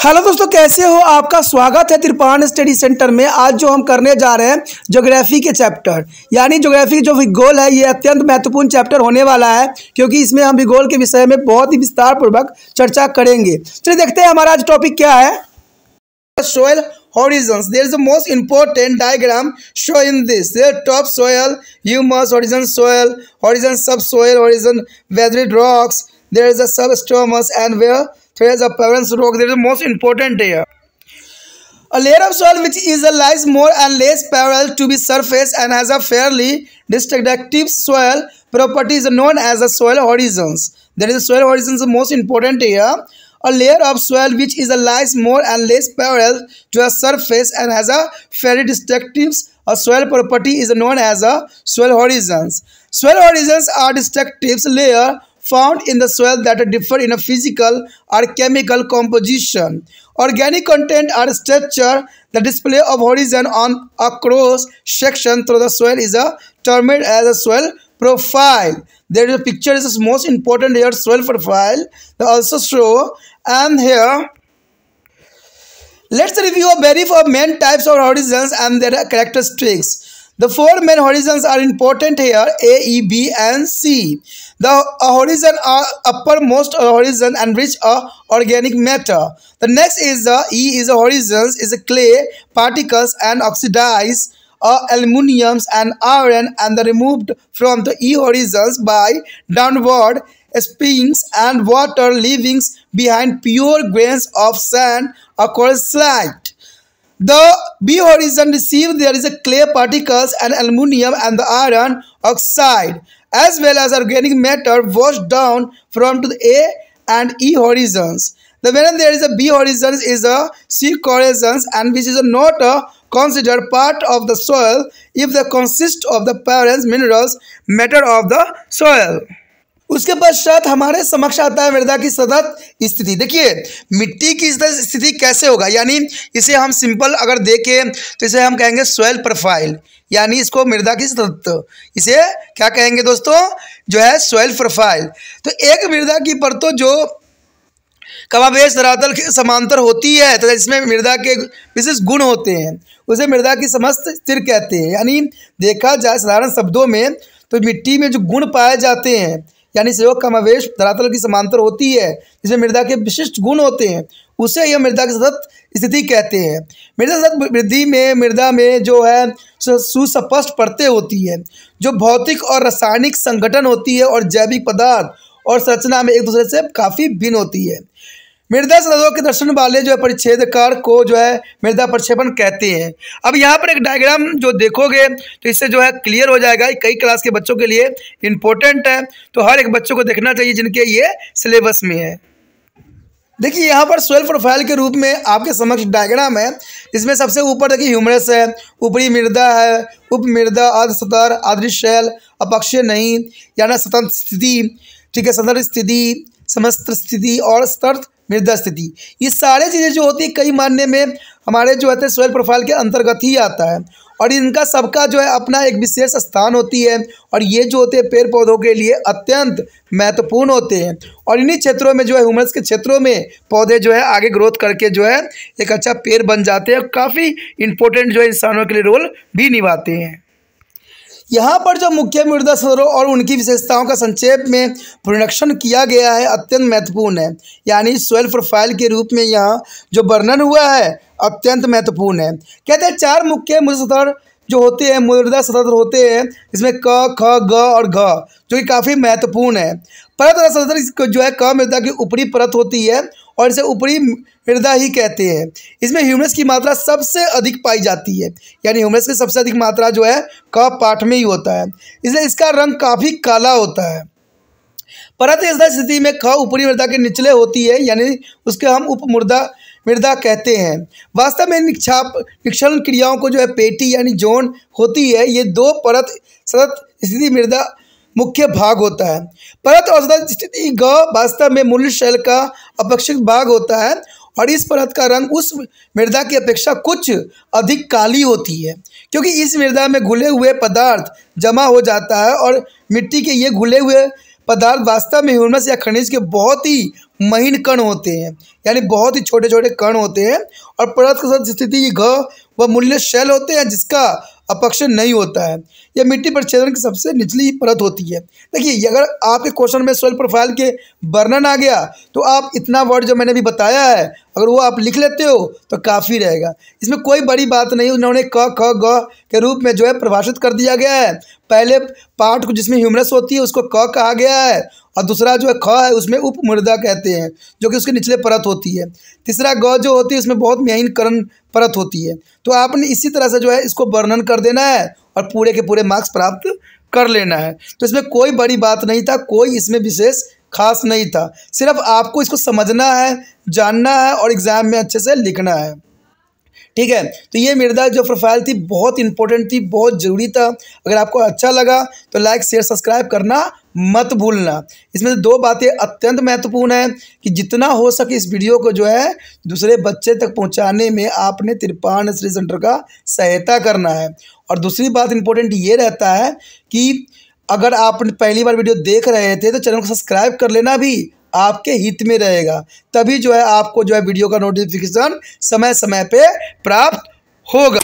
Hello दोस्तों, कैसे हो? आपका स्वागत है त्रिपाण स्टडी सेंटर में। आज जो हम करने जा रहे हैं ज्योग्राफी के चैप्टर, यानी ज्योग्राफी जो भूगोल है, ये अत्यंत महत्वपूर्ण चैप्टर होने वाला है, क्योंकि इसमें हम भूगोल के विषय में बहुत ही विस्तार पूर्वक चर्चा करेंगे। चलिए देखते हैं हमारा आज टॉपिक क्या है। Soil horizons. There is the most important diagram shown in this. There top soil, humus, horizon soil, horizon subsoil, horizon weathered rocks. There is a substromus, and where there is a parent rock. There is the most important here. A layer of soil which is lies more and less parallel to the surface and has a fairly distinctive soil property is known as the soil horizons. There is a soil horizons the most important here. A layer of soil which is lies more and less parallel to a surface and has a fairly distinctive soil property is known as a soil horizons. Soil horizons are distinctive layer found in the soil that differ in a physical or chemical composition, organic content, or structure. The display of horizon on a cross section through the soil is termed as a soil profile. There is a picture is most important here, soil profile. They also show, and here let's review a very four main types of horizons and their characteristics. The four main horizons are important here: A, E, B, and C. The horizon are uppermost horizon and rich organic matter. The next is the E is the horizons is a clay particles and oxidized aluminiums and iron, and the removed from the E horizons by downward springs and water, leaving behind pure grains of sand or coral slate. The B horizon received there is a clay particles and aluminium and the iron oxide, as well as organic matter washed down from to the A and E horizons. The when there is a B horizon is a C horizons, and which is not considered part of the soil if they consist of the parent minerals matter of the soil. उसके पश्चात हमारे समक्ष आता है मृदा की सतत स्थिति। देखिए मिट्टी की स्थिति कैसे होगा, यानी इसे हम सिंपल अगर देखें तो इसे हम कहेंगे सॉइल प्रोफाइल, यानी इसको मृदा की सतत, इसे क्या कहेंगे दोस्तों, जो है सॉइल प्रोफाइल। तो एक मृदा की परतों जो कमावेश धरातल के समांतर होती है, तो इसमें मृदा के विशेष गुण होते हैं, उसे मृदा की समस्त स्थिर कहते हैं। यानी देखा जाए साधारण शब्दों में तो मिट्टी में जो गुण पाए जाते हैं, यानी सहयोग कमावेश धरातल की समांतर होती है, जिसमें मृदा के विशिष्ट गुण होते हैं, उसे यह मृदा की सतत स्थिति कहते हैं। मृदा सतत वृद्धि में मृदा में जो है सुस्पष्ट परतें होती है, जो भौतिक और रासायनिक संगठन होती है और जैविक पदार्थ और संरचना में एक दूसरे से काफ़ी भिन्न होती है। मृदा सतहों के दर्शन वाले जो है परिच्छेदकार को जो है मृदा प्रक्षेपण कहते हैं। अब यहाँ पर एक डायग्राम जो देखोगे तो इससे जो है क्लियर हो जाएगा, कई क्लास के बच्चों के लिए इम्पोर्टेंट है, तो हर एक बच्चों को देखना चाहिए जिनके ये सिलेबस में है। देखिए यहाँ पर सोइल प्रोफाइल के रूप में आपके समक्ष डायग्राम है। इसमें सबसे ऊपर देखिए ह्यूमरस है, ऊपरी मृदा है, उप मृदा, अर्धसतर, आद्रशैल, अपक्षीय नहीं, यानी सतत स्थिति, ठीक है, सतत स्थिति, समस्त स्थिति और स्तर मृदा स्थिति। ये सारे चीज़ें जो होती है कई मानने में हमारे जो है सोइल प्रोफाइल के अंतर्गत ही आता है, और इनका सबका जो है अपना एक विशेष स्थान होती है, और ये जो होते हैं पेड़ पौधों के लिए अत्यंत महत्वपूर्ण होते हैं। और इन्हीं क्षेत्रों में जो है ह्यूमस के क्षेत्रों में पौधे जो है आगे ग्रोथ करके जो है एक अच्छा पेड़ बन जाते हैं, और काफ़ी इंपॉर्टेंट जो है इंसानों के लिए रोल भी निभाते हैं। यहाँ पर जो मुख्य मृदा स्तरों और उनकी विशेषताओं का संक्षेप में पुनरीक्षण किया गया है अत्यंत महत्वपूर्ण है, यानी सोइल प्रोफाइल के रूप में यहाँ जो वर्णन हुआ है अत्यंत महत्वपूर्ण है। कहते हैं चार मुख्य मृदा स्तर जो होते हैं, मृदा स्तर होते हैं, इसमें क, ख, ग और घ, जो कि काफ़ी महत्वपूर्ण है। परत स्तर जो है क मृदा की ऊपरी परत होती है और इसे ऊपरी मृदा ही कहते हैं। इसमें ह्यूमस की मात्रा सबसे अधिक पाई जाती है, यानी ह्यूमस की सबसे अधिक मात्रा जो है क पाठ में ही होता है, इसलिए इसका रंग काफ़ी काला होता है। परत स्थिति में ख ऊपरी मृदा के निचले होती है, यानी उसके हम उप मृदा कहते हैं। वास्तव में निक्षरण क्रियाओं को जो है पेटी यानी जोन होती है, ये दो परत सतत स्थिति मृदा मुख्य भाग होता है। परत और सतत स्थिति ग वास्तव में मूल शैल का अपेक्षित भाग होता है, और इस परत का रंग उस मृदा की अपेक्षा कुछ अधिक काली होती है, क्योंकि इस मृदा में घुले हुए पदार्थ जमा हो जाता है, और मिट्टी के ये घुले हुए पदार्थ वास्तव में ह्यूमस या खनिज के बहुत ही महीन कण होते हैं, यानी बहुत ही छोटे छोटे कण होते हैं। और परत के साथ स्थिति घ व मूल्य शैल होते हैं जिसका अपक्षय नहीं होता है। यह मिट्टी प्रच्छेदन की सबसे निचली परत होती है। देखिए, अगर आपके क्वेश्चन में सॉइल प्रोफाइल के वर्णन आ गया तो आप इतना वर्ड जो मैंने अभी बताया है अगर वो आप लिख लेते हो तो काफ़ी रहेगा। इसमें कोई बड़ी बात नहीं, उन्होंने क ख ग के रूप में जो है परिभाषित कर दिया गया है। पहले पार्ट को जिसमें ह्यूमरस होती है उसको क कहा गया है, और दूसरा जो है ख है उसमें उप मृदा कहते हैं जो कि उसके निचले परत होती है। तीसरा ग जो होती है उसमें बहुत महीन कण परत होती है। तो आपने इसी तरह से जो है इसको वर्णन कर देना है और पूरे के पूरे मार्क्स प्राप्त कर लेना है। तो इसमें कोई बड़ी बात नहीं था, कोई इसमें विशेष खास नहीं था, सिर्फ आपको इसको समझना है, जानना है और एग्ज़ाम में अच्छे से लिखना है। ठीक है, तो ये मृदा जो प्रोफाइल थी बहुत इंपॉर्टेंट थी, बहुत ज़रूरी था। अगर आपको अच्छा लगा तो लाइक शेयर सब्सक्राइब करना मत भूलना। इसमें से 2 बातें अत्यंत महत्वपूर्ण है कि जितना हो सके इस वीडियो को जो है दूसरे बच्चे तक पहुंचाने में आपने तिरपान स्टडी सेंटर का सहायता करना है। और दूसरी बात इंपॉर्टेंट ये रहता है कि अगर आप पहली बार वीडियो देख रहे थे तो चैनल को सब्सक्राइब कर लेना भी आपके हित में रहेगा, तभी जो है आपको जो है वीडियो का नोटिफिकेशन समय समय पे प्राप्त होगा।